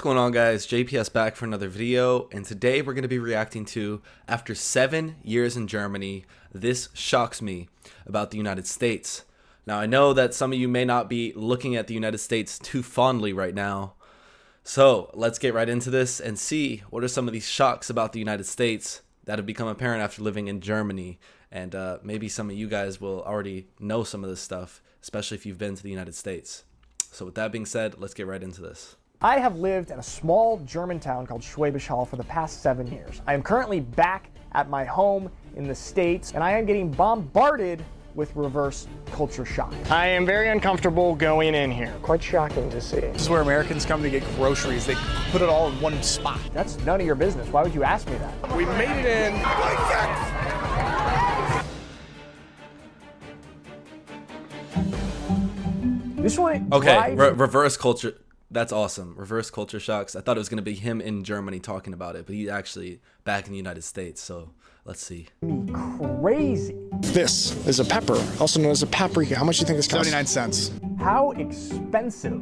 going on, guys? JPS back for another video, and today we're going to be reacting to, after 7 years in Germany, this shocks me about the United States. Now, I know that some of you may not be looking at the United States too fondly right now, so let's get right into this and see what are some of these shocks about the United States that have become apparent after living in Germany. And maybe some of you guys will already know some of this stuff, especially if you've been to the United States. So with that being said, let's get right into this. I have lived in a small German town called Schwäbisch Hall for the past 7 years. I am currently back at my home in the States, and I am getting bombarded with reverse culture shock. I am very uncomfortable going in here. Quite shocking to see. This is where Americans come to get groceries. They put it all in one spot. That's none of your business. Why would you ask me that? We made it in. This one. Okay, reverse culture. That's awesome. Reverse culture shocks. I thought it was going to be him in Germany talking about it, but he's actually back in the United States. So let's see. Crazy. This is a pepper, also known as a paprika. How much do you think this costs? 79 cents. How expensive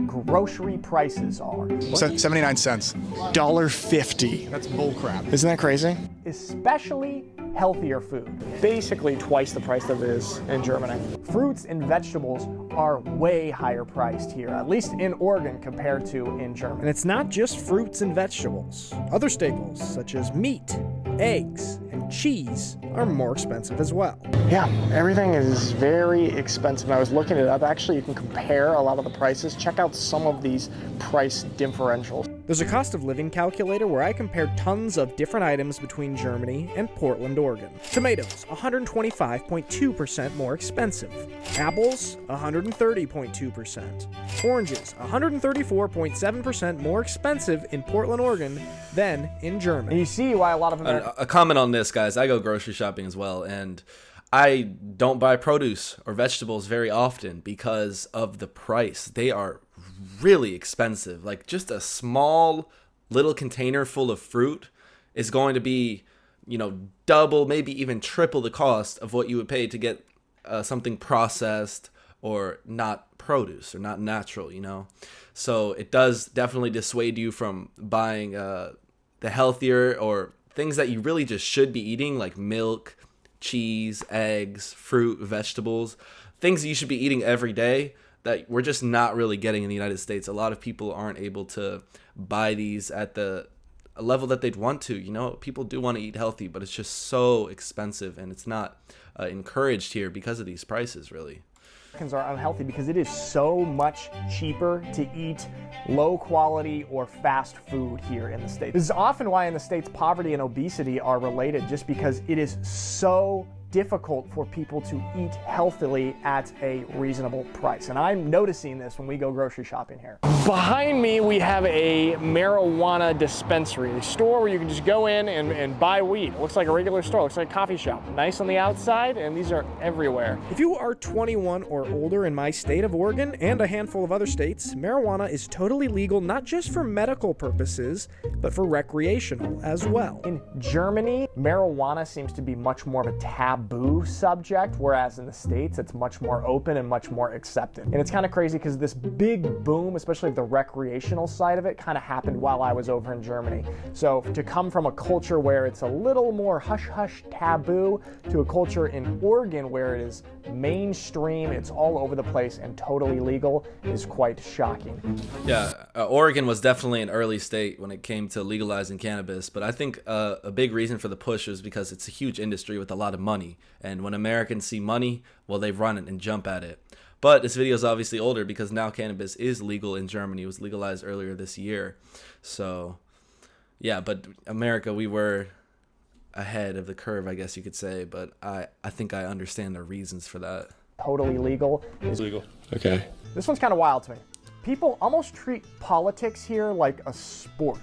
grocery prices are. 79 cents. $1.50. That's bullcrap. Isn't that crazy? Especially healthier food. Basically twice the price that it is in Germany. Fruits and vegetables are way higher priced here, at least in Oregon compared to in Germany. And it's not just fruits and vegetables. Other staples such as meat, eggs, and cheese are more expensive as well. Yeah, everything is very expensive. I was looking it up. Actually, you can compare a lot of the prices. Check out some of these price differentials. There's a cost of living calculator where I compared tons of different items between Germany and Portland, Oregon. Tomatoes, 125.2% more expensive. Apples, 130.2%. Oranges, 134.7% more expensive in Portland, Oregon than in Germany. And you see why a lot of Americans... A comment on this, guys. I go grocery shopping as well, and I don't buy produce or vegetables very often because of the price. They are really expensive. Like, just a small little container full of fruit is going to be, you know, double, maybe even triple the cost of what you would pay to get something processed or not produce or not natural, you know. So it does definitely dissuade you from buying the healthier or things that you really just should be eating, like milk, cheese, eggs, fruit, vegetables, things that you should be eating every day that we're just not really getting in the United States. A lot of people aren't able to buy these at the level that they'd want to. You know, people do want to eat healthy, but it's just so expensive, and it's not encouraged here because of these prices, really. Americans are unhealthy because it is so much cheaper to eat low quality or fast food here in the States. This is often why in the States poverty and obesity are related, just because it is so difficult for people to eat healthily at a reasonable price. And I'm noticing this when we go grocery shopping here. Behind me, we have a marijuana dispensary, a store where you can just go in and buy weed. It looks like a regular store, it looks like a coffee shop. Nice on the outside, and these are everywhere. If you are 21 or older in my state of Oregon and a handful of other states, marijuana is totally legal not just for medical purposes, but for recreational as well. In Germany, marijuana seems to be much more of a taboo subject, whereas in the States, it's much more open and much more accepted. And it's kind of crazy because this big boom, especially the recreational side of it, kind of happened while I was over in Germany. So to come from a culture where it's a little more hush-hush taboo to a culture in Oregon where it is mainstream, it's all over the place and totally legal is quite shocking. Yeah, Oregon was definitely an early state when it came to legalizing cannabis, but I think a big reason for the push is because it's a huge industry with a lot of money, and when Americans see money, well, they run it and jump at it. But this video is obviously older because now cannabis is legal in Germany. It was legalized earlier this year. So, yeah, but America, we were ahead of the curve, I guess you could say. But I think I understand the reasons for that. Totally legal. It's legal. Okay. This one's kind of wild to me. People almost treat politics here like a sport.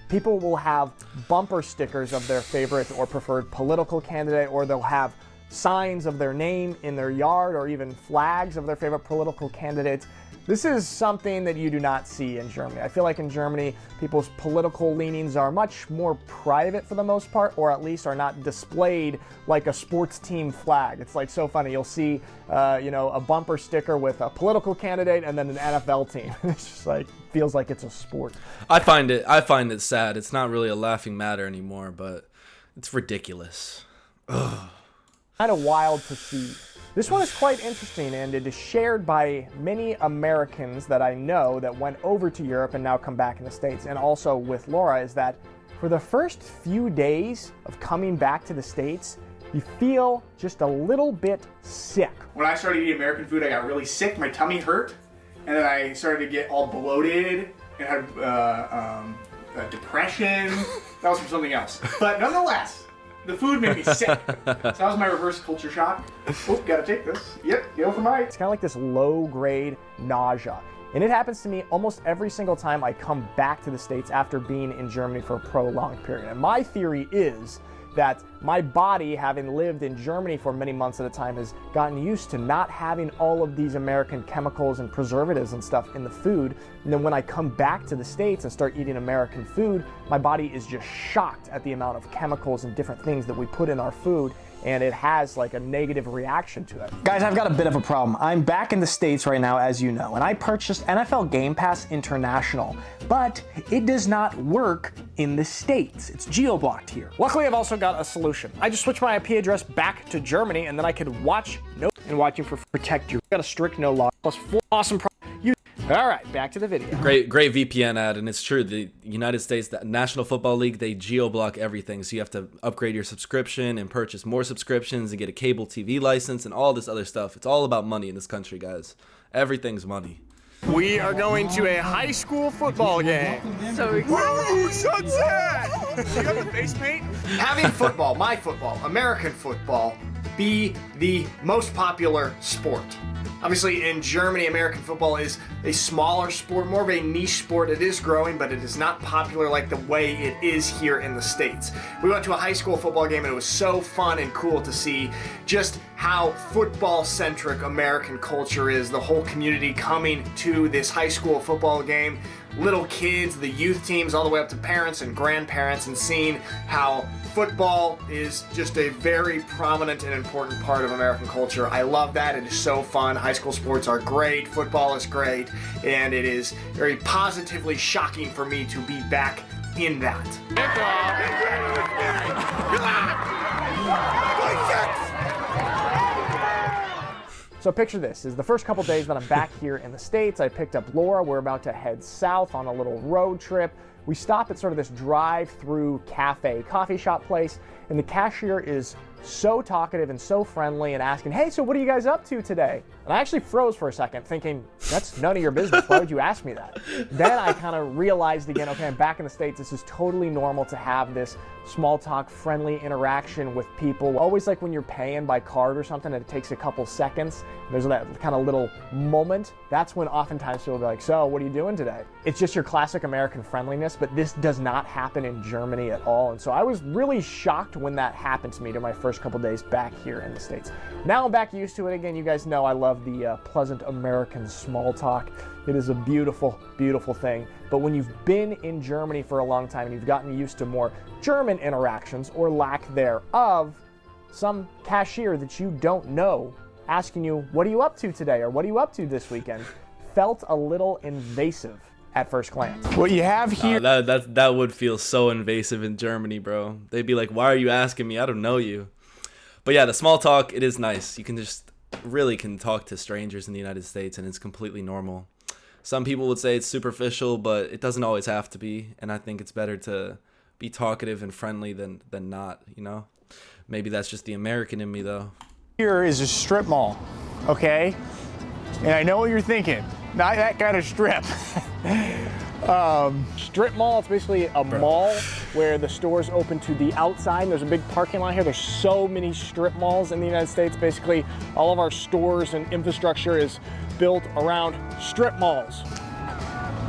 People will have bumper stickers of their favorite or preferred political candidate, or they'll have signs of their name in their yard or even flags of their favorite political candidates. This is something that you do not see in Germany. I feel like in Germany, people's political leanings are much more private for the most part, or at least are not displayed like a sports team flag. It's like so funny. You'll see, a bumper sticker with a political candidate and then an NFL team. It's just like, feels like it's a sport. I find it sad. It's not really a laughing matter anymore, but it's ridiculous. Ugh. Kind of wild to see. This one is quite interesting, and it is shared by many Americans that I know that went over to Europe and now come back in the States, and also with Laura, is that for the first few days of coming back to the States, you feel just a little bit sick. When I started eating American food, I got really sick, my tummy hurt, and then I started to get all bloated and had depression. That was from something else. But nonetheless, the food made me sick. So that was my reverse culture shock. Oh, gotta take this. Yep, go for mine. It's kind of like this low-grade nausea. And it happens to me almost every single time I come back to the States after being in Germany for a prolonged period. And my theory is that my body, having lived in Germany for many months at a time, has gotten used to not having all of these American chemicals and preservatives and stuff in the food. And then when I come back to the States and start eating American food, my body is just shocked at the amount of chemicals and different things that we put in our food, and it has like a negative reaction to it. Guys, I've got a bit of a problem. I'm back in the States right now, as you know, and I purchased NFL Game Pass International, but it does not work in the States. It's geo-blocked here. Luckily, I've also got a solution. I just switched my IP address back to Germany, and then I could watch and watching for Protect Your. Got a strict no log plus 4 awesome All right, back to the video. Great VPN ad, and it's true. The United States, the National Football League, they geo-block everything, so you have to upgrade your subscription and purchase more subscriptions and get a cable TV license and all this other stuff. It's all about money in this country, guys. Everything's money. We are going to a high school football game. So excited. Sunset! You got the face paint? Having football, my football, American football, be the most popular sport. Obviously, in Germany, American football is a smaller sport, more of a niche sport. It is growing, but it is not popular like the way it is here in the States. We went to a high school football game, and it was so fun and cool to see just how football-centric American culture is. The whole community coming to this high school football game, little kids, the youth teams, all the way up to parents and grandparents, and seeing how football is just a very prominent and important part of American culture. I love that. It is so fun. High school sports are great. Football is great. And it is very positively shocking for me to be back in that. So picture this, is the first couple days that I'm back here in the States, I picked up Laura, we're about to head south on a little road trip. We stop at sort of this drive-through cafe, coffee shop place, and the cashier is so talkative and so friendly and asking, hey, so what are you guys up to today? And I actually froze for a second thinking, that's none of your business, why would you ask me that? Then I kind of realized again, okay, I'm back in the States, this is totally normal to have this small talk, friendly interaction with people. Always like when you're paying by card or something and it takes a couple seconds, there's that kind of little moment, that's when oftentimes people will be like, so what are you doing today? It's just your classic American friendliness, but this does not happen in Germany at all. And so I was really shocked when that happened to me to my first couple days back here in the States. Now I'm back used to it again. You guys know I love the pleasant American small talk. It is a beautiful, beautiful thing. But when you've been in Germany for a long time and you've gotten used to more German interactions or lack thereof, some cashier that you don't know asking you, what are you up to today? Or what are you up to this weekend? Felt a little invasive at first glance. What you have here... That would feel so invasive in Germany, bro. They'd be like, why are you asking me? I don't know you. But yeah, the small talk, it is nice. You can just really can talk to strangers in the United States, and it's completely normal. Some people would say it's superficial, but it doesn't always have to be. And I think it's better to be talkative and friendly than not, you know? Maybe that's just the American in me, though. Here is a strip mall, okay? And I know what you're thinking. Not that kind of strip. Strip mall, it's basically a mall where the stores open to the outside. And there's a big parking lot here. There's so many strip malls in the United States. Basically, all of our stores and infrastructure is built around strip malls.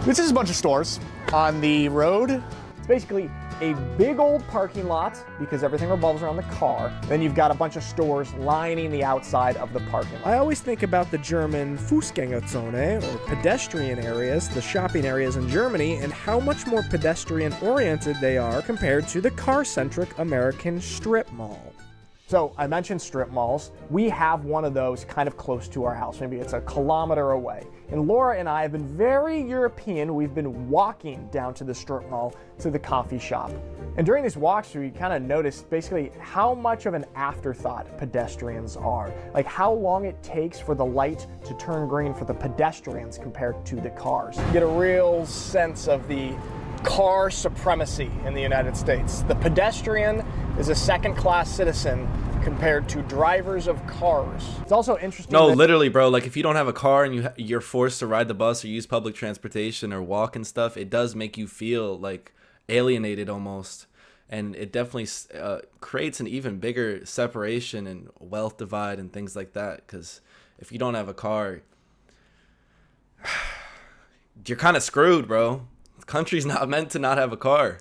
This is a bunch of stores on the road. It's basically a big old parking lot because everything revolves around the car. Then you've got a bunch of stores lining the outside of the parking lot. I always think about the German Fußgängerzone, or pedestrian areas, the shopping areas in Germany, and how much more pedestrian-oriented they are compared to the car-centric American strip mall. So I mentioned strip malls. We have one of those kind of close to our house. Maybe it's a kilometer away. And Laura and I have been very European. We've been walking down to the strip mall to the coffee shop. And during these walks, we kind of noticed basically how much of an afterthought pedestrians are. Like how long it takes for the light to turn green for the pedestrians compared to the cars. You get a real sense of the car supremacy in the United States. The pedestrian is a second-class citizen compared to drivers of cars. It's also interesting. No, literally, bro. Like, if you don't have a car and you're forced to ride the bus or use public transportation or walk and stuff, it does make you feel like alienated almost. And it definitely creates an even bigger separation and wealth divide and things like that. Because if you don't have a car, you're kind of screwed, bro. The country's not meant to not have a car.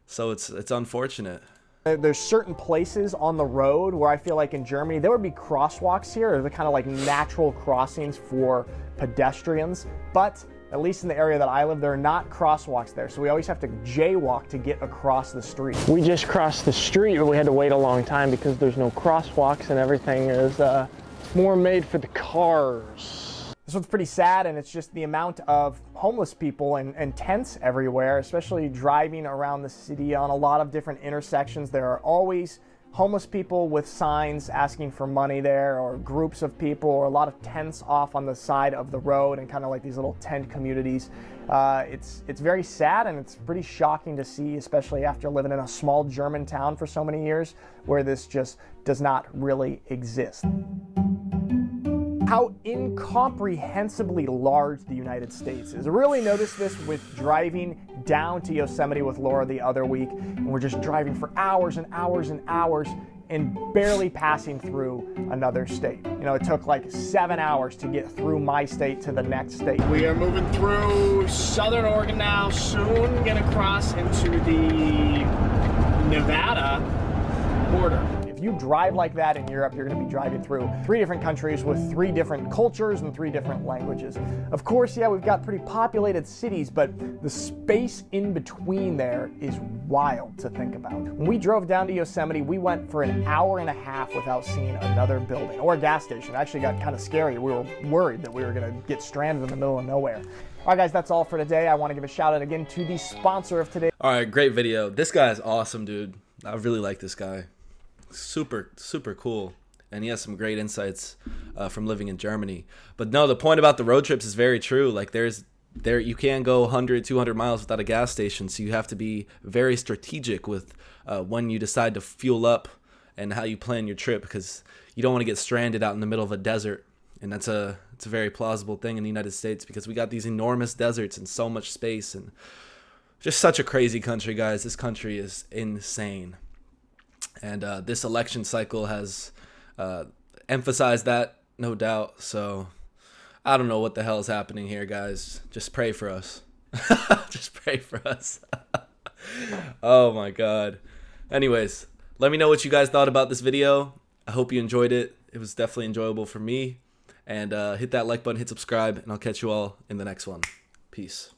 So it's unfortunate. There's certain places on the road where I feel like in Germany, there would be crosswalks here. They're kind of like natural crossings for pedestrians. But at least in the area that I live, there are not crosswalks there. So we always have to jaywalk to get across the street. We just crossed the street, but we had to wait a long time because there's no crosswalks and everything is more made for the cars. This one's pretty sad, and it's just the amount of homeless people and tents everywhere, especially driving around the city on a lot of different intersections. There are always homeless people with signs asking for money there, or groups of people, or a lot of tents off on the side of the road, and kind of like these little tent communities. It's very sad, and it's pretty shocking to see, especially after living in a small German town for so many years, where this just does not really exist. How incomprehensibly large the United States is. I really noticed this with driving down to Yosemite with Laura the other week, and we're just driving for hours and hours and hours and barely passing through another state. You know, it took like 7 hours to get through my state to the next state. We are moving through southern Oregon now, soon gonna cross into the Nevada border. If you drive like that in Europe, you're going to be driving through 3 different countries with 3 different cultures and 3 different languages. Of course, yeah, we've got pretty populated cities, but the space in between there is wild to think about. When we drove down to Yosemite, we went for an hour and a half without seeing another building or a gas station. It actually got kind of scary. We were worried that we were going to get stranded in the middle of nowhere. All right, guys, that's all for today. I want to give a shout out again to the sponsor of today. All right, great video. This guy is awesome, dude. I really like this guy. Super cool, and he has some great insights from living in Germany. But no, the point about the road trips is very true. Like you can go 100 200 miles without a gas station, so you have to be very strategic with when you decide to fuel up and how you plan your trip, because you don't want to get stranded out in the middle of a desert. And it's a very plausible thing in the United States, because we got these enormous deserts and so much space, and just such a crazy country, guys. This country is insane. And this election cycle has emphasized that, no doubt. So I don't know what the hell is happening here, guys. Just pray for us. Just pray for us. Oh, my God. Anyways, let me know what you guys thought about this video. I hope you enjoyed it. It was definitely enjoyable for me. And hit that like button, hit subscribe, and I'll catch you all in the next one. Peace.